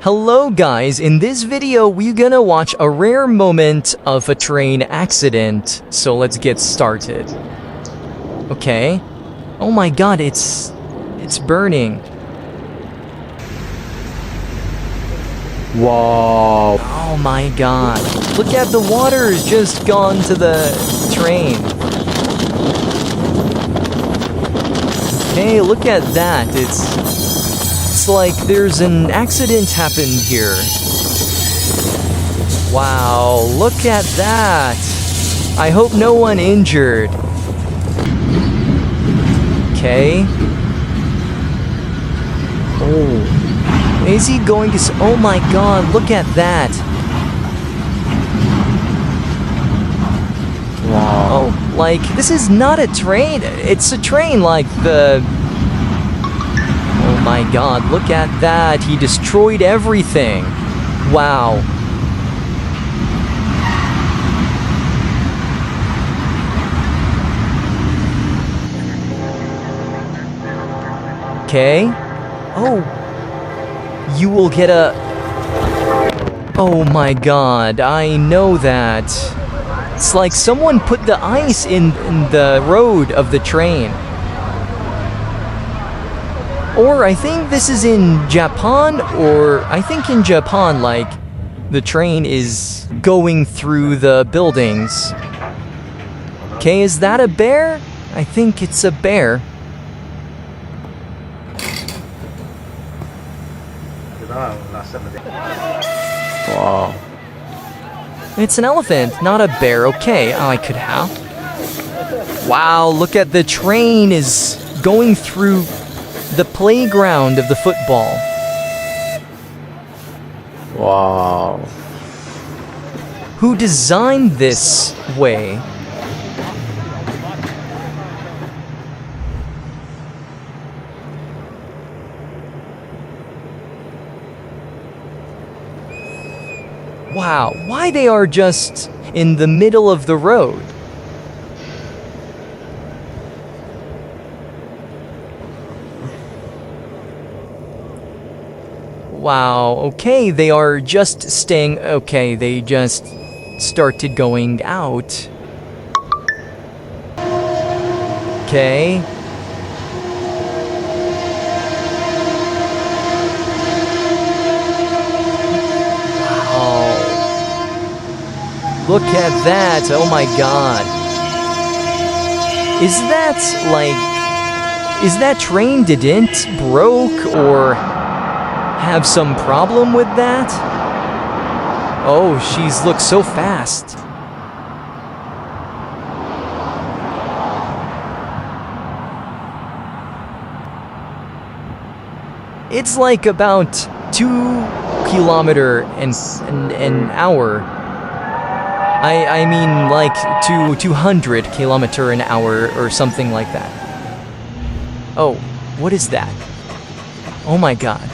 Hello guys, in this video we're gonna watch a rare moment of a train accident. So let's get started. Okay. Oh my god, it's burning. Wow. Oh my god. Look at the water has just gone to the train. Okay, look at that. It's like there's an accident happened here. Wow, look at that. I hope no one injured. Okay. Oh. Is he going to oh my god, look at that. Wow. Oh, like, this is not a train. It's a train like the... Oh my god, look at that. He destroyed everything. Wow. Okay. Oh. You will get a... Oh my god, I know that. It's like someone put the ice in the road of the train. Or I think this is in Japan, or I think in Japan, like, the train is going through the buildings. Okay, is that a bear? I think it's a bear. Wow. It's an elephant, not a bear. Okay, I could have. Wow, look at the train is going through the playground of the football. Wow. Who designed this way? Wow, why they are just in the middle of the road? Wow, okay, they are just staying... Okay, they just started going out. Okay. Wow. Look at that, oh my god. Is that, like... Is that train didn't broke or... have some problem with that? Oh, she's looks so fast. It's like about 2 kilometers an hour. I mean like 200 kilometers an hour or something like that. Oh, what is that? Oh my god.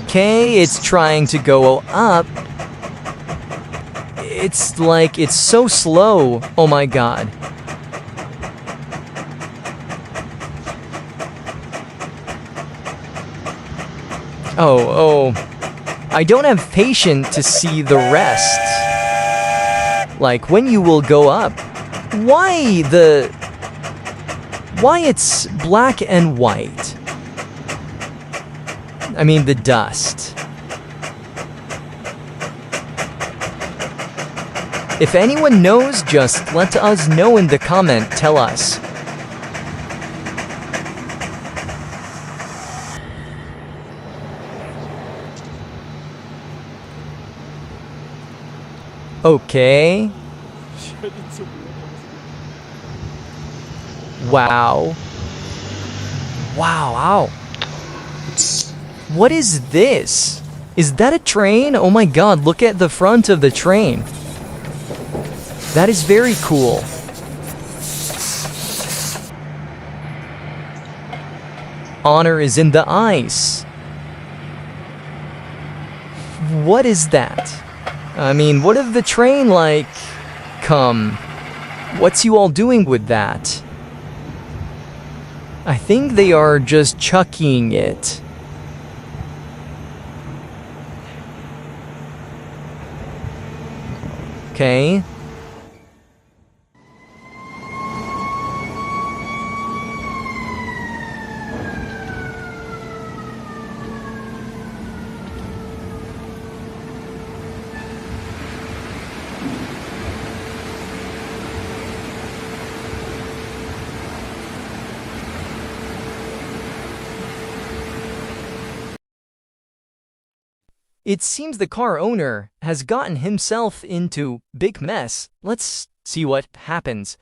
Okay, it's trying to go up. It's like, it's so slow. Oh my god. Oh. I don't have patience to see the rest. Like, when you will go up. Why it's black and white? I mean, the dust. If anyone knows, just let us know in the comment, tell us. Okay. Wow. Wow. What is this? Is that a train? Oh my god, look at the front of the train. That is very cool. Honor is in the ice. What is that? I mean, what if the train, like, come? What's you all doing with that? I think they are just chucking it. Okay. It seems the car owner has gotten himself into big mess. Let's see what happens.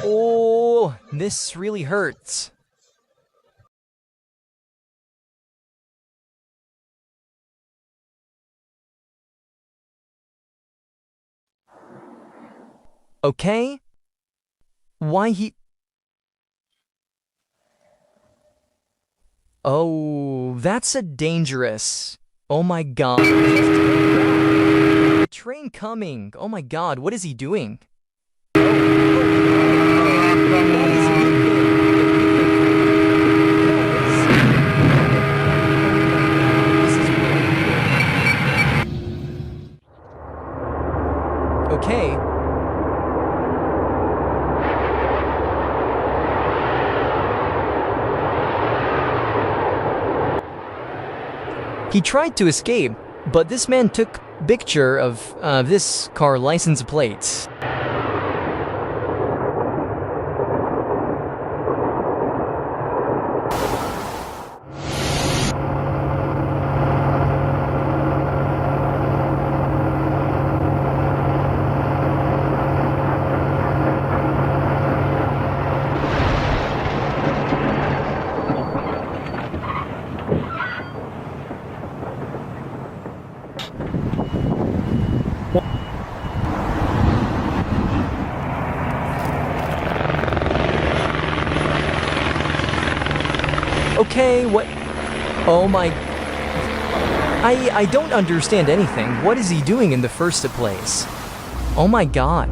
Oh, this really hurts. Okay? Why he... Oh, that's a dangerous... Oh my god. The train coming. Oh my god, what is he doing? Okay. He tried to escape, but this man took picture of this car license plate. Okay, what? Oh my... I don't understand anything. What is he doing in the first place? Oh my god.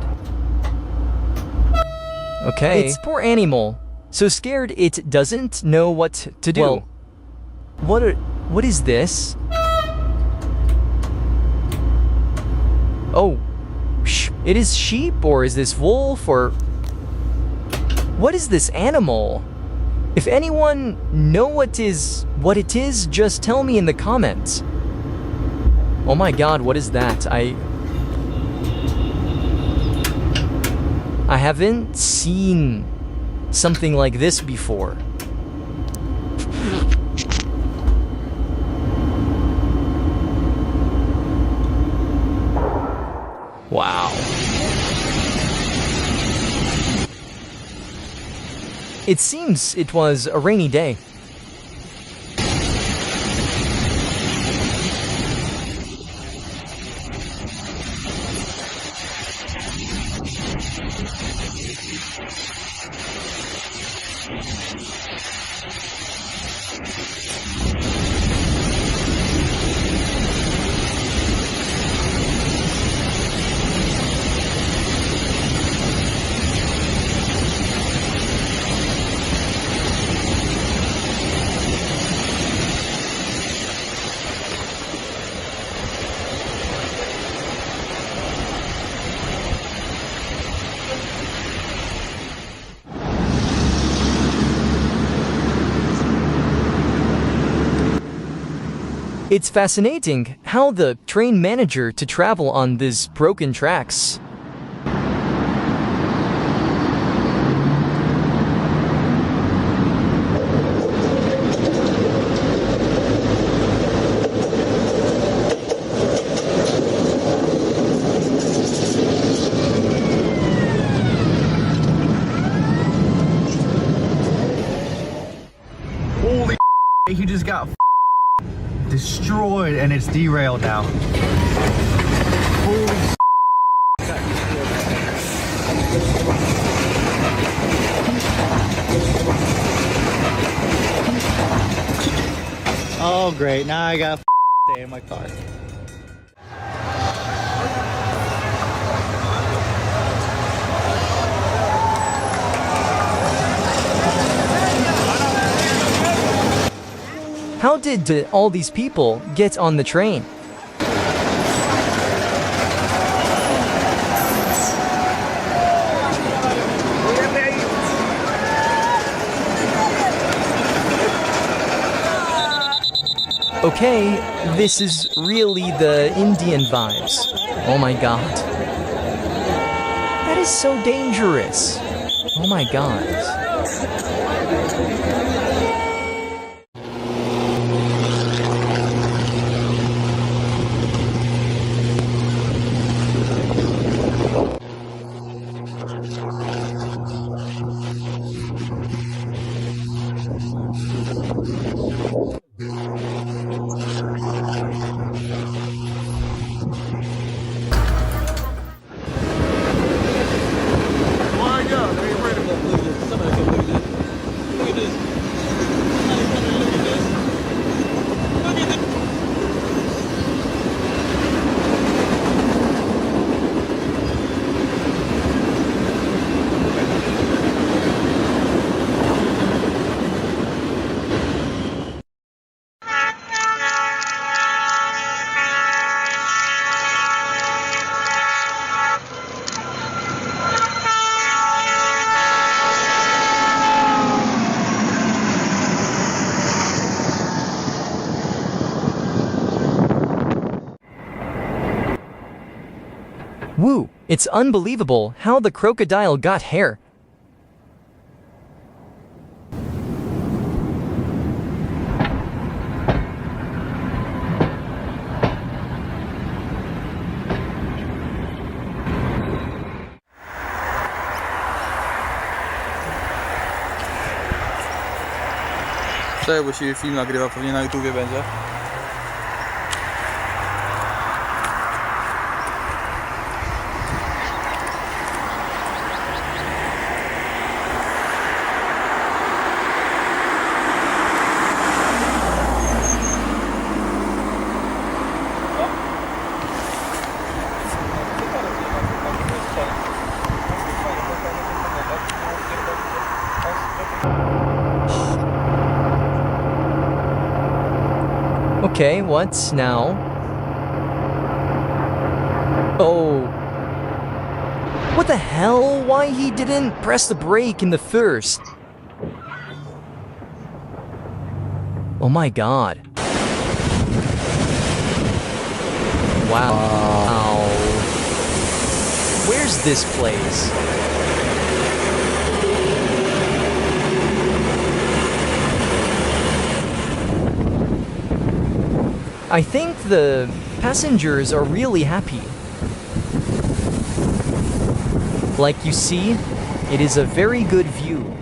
Okay. It's poor animal. So scared it doesn't know what to do. Well, what is this? Oh. It is sheep, or is this wolf, or... What is this animal? If anyone know what it is, just tell me in the comments. Oh my god, what is that? I haven't seen something like this before. Wow. It seems it was a rainy day. It's fascinating how the train manager to travel on these broken tracks. Holy he just got destroyed and it's derailed now. Holy Oh, great. Now I gotta stay in my car. How did all these people get on the train? Okay, this is really the Indian vibes. Oh my god. That is so dangerous. Oh my god. Woo! It's unbelievable how the crocodile got hair. Czekaj, bo się film nagrywa, pewnie na YouTubie będzie. Okay, what now? Oh. What the hell? Why he didn't press the brake in the first? Oh my god. Wow. Where's this place? I think the passengers are really happy. Like you see, it is a very good view.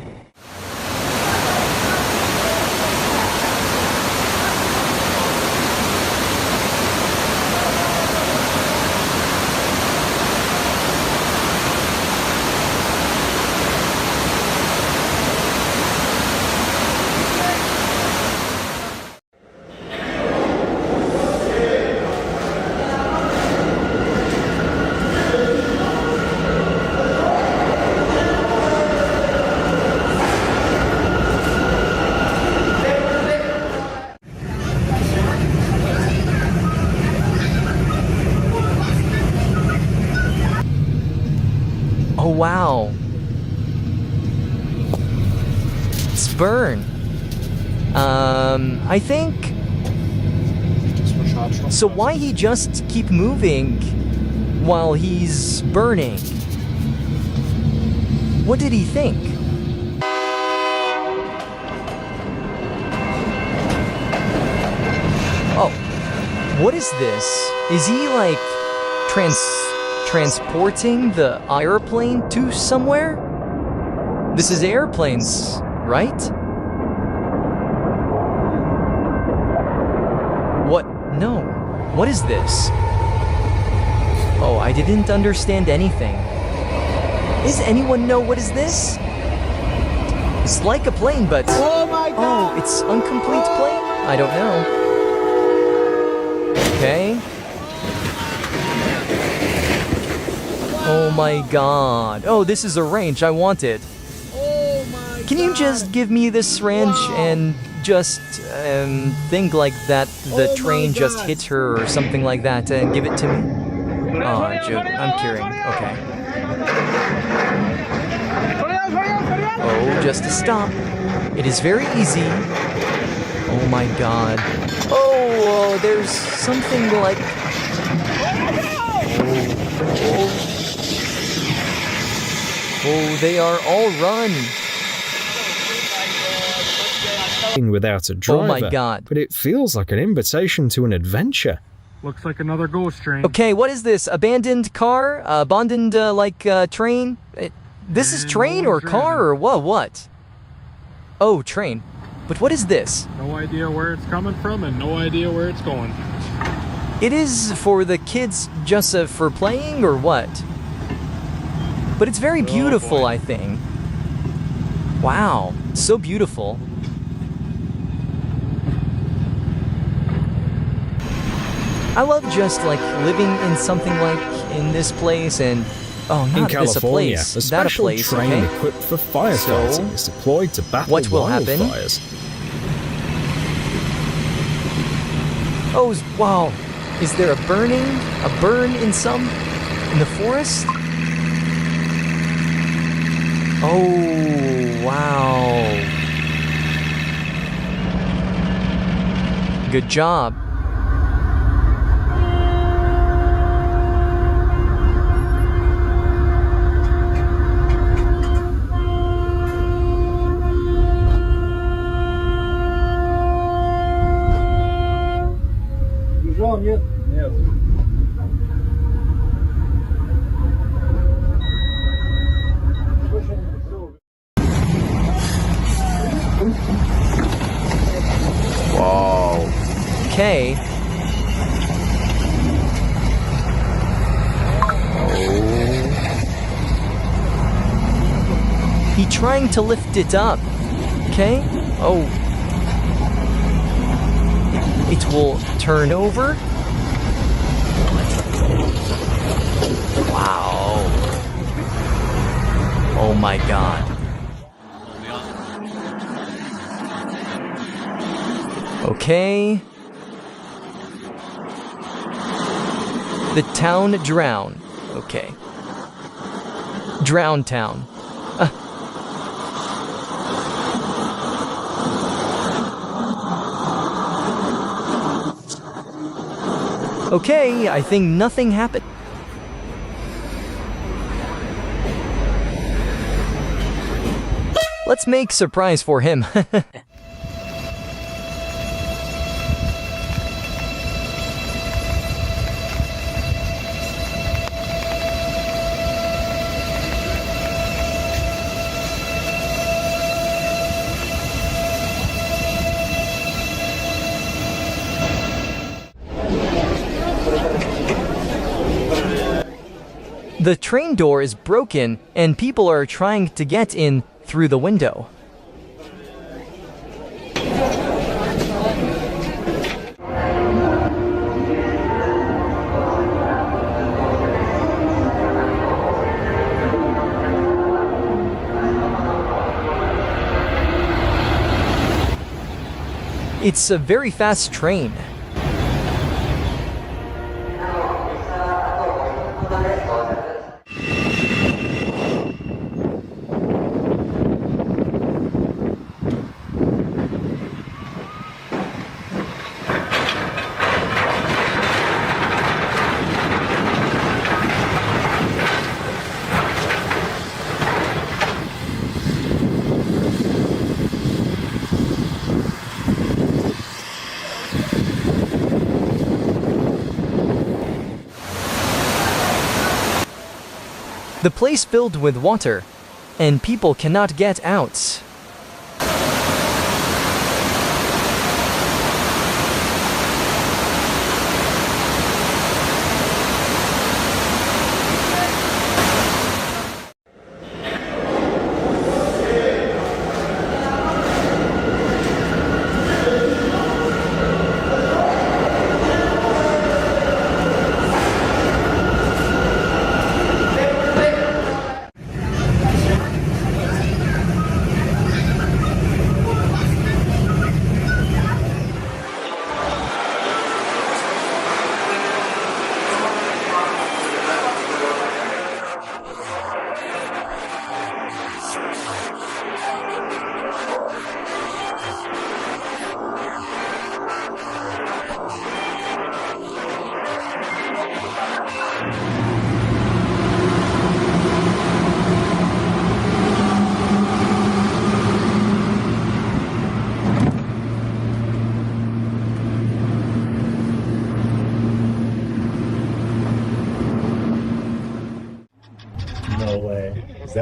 Oh wow. It's burn. I think. So why he just keep moving while he's burning? What did he think? Oh, what is this? Is he like transporting the airplane to somewhere? This is airplanes, right? What? No. What is this? Oh, I didn't understand anything. Does anyone know what is this? It's like a plane, but... Oh my god! Oh, it's incomplete plane? I don't know. Okay. Oh my god. Oh, this is a wrench. I want it. Can you just give me this wrench and just think like that the train just hit her or something like that and give it to me? Oh, I'm kidding. Okay. Oh, just to stop. It is very easy. Oh my god. Oh, there's something like... Oh, they are all run. Without a driver. Oh my god. But it feels like an invitation to an adventure. Looks like another ghost train. Okay, what is this? Abandoned car? Abandoned, train? This is train or car or what? Oh, train. But what is this? No idea where it's coming from and no idea where it's going. It is for the kids just for playing or what? But it's very beautiful, boy. I think. Wow, so beautiful. I love just like living in something like in this place and oh, In not this a California, place, a that a special place, train okay? equipped for firefighting So, is deployed to battle what will happen? wildfires. Oh, wow. Is there a burn in the forest? Oh, wow. Good job. Wow. Okay. He trying to lift it up. Okay. Oh. It will turn over. Wow. Oh my god. Okay. The town drown. Okay. Drown town. Okay, I think nothing happened. Let's make surprise for him. The train door is broken and people are trying to get in through the window. It's a very fast train. The place filled with water, and people cannot get out.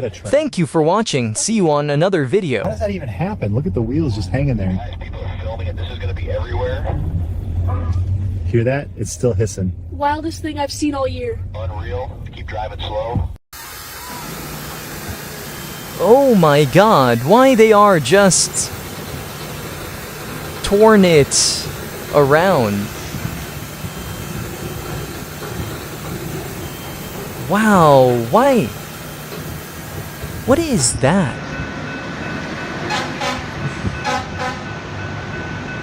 get a train. Thank you for watching. See you on another How video. does that even happen? Look at the wheels just hanging there. People are filming it. This is going to be everywhere. Hear that? It's still hissing. Wildest thing I've seen all year. Unreal. Keep driving slow. Oh my god, why they are just torn it around. Wow, why? What is that?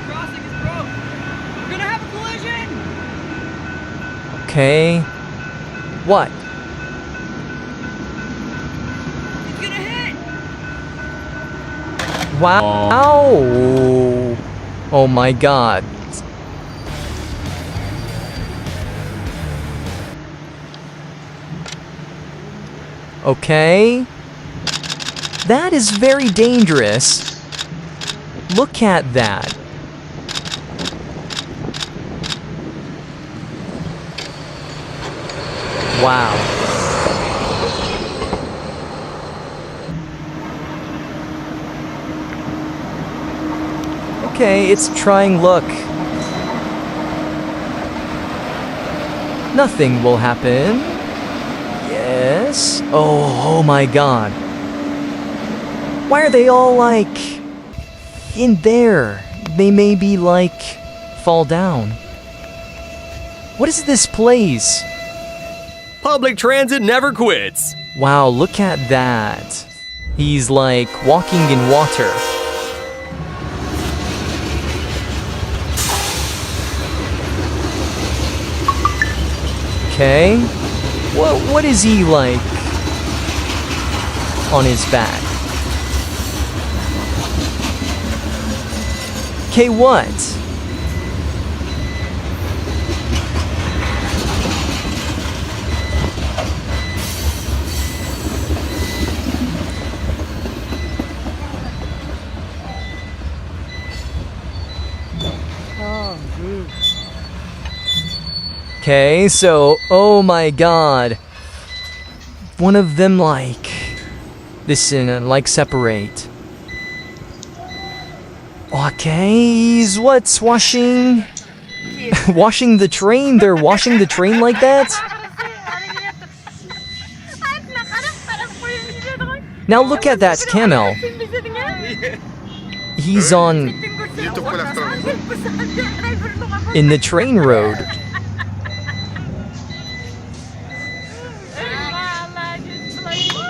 Crossing is broke. We're gonna have a collision. Okay. What? It's gonna hit. Wow. Ow. Oh my god. Okay. That is very dangerous. Look at that. Wow. Okay, it's trying look. Nothing will happen. Yes. Oh my god. Why are they all like in there? They maybe like fall down. What is this place? Public transit never quits. Wow, look at that. He's like walking in water. Okay. What is he like on his back? Okay, what? Okay, so, oh my god. One of them like, listen, like separate. Okay, he's what's washing? Washing the train? They're washing the train like that? Now look at that camel. He's on in the train road.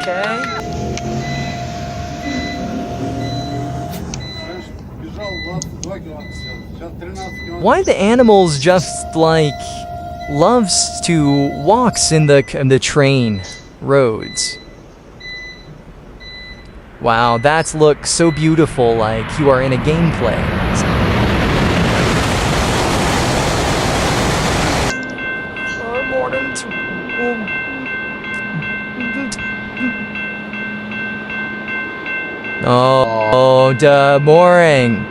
Okay. Why the animals just like loves to walks in the train roads? Wow, that looks so beautiful, like you are in a gameplay. Oh, the boring.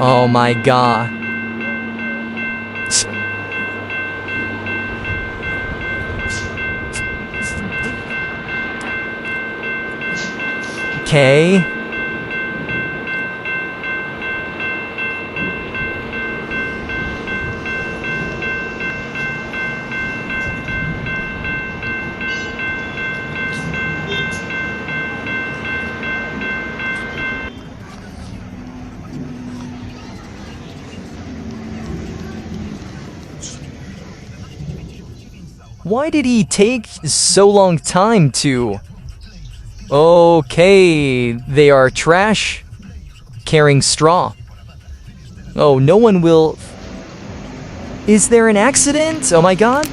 Oh my god. Okay. Why did he take so long time to... Okay, they are trash carrying straw. Oh, no one will... Is there an accident? Oh my god.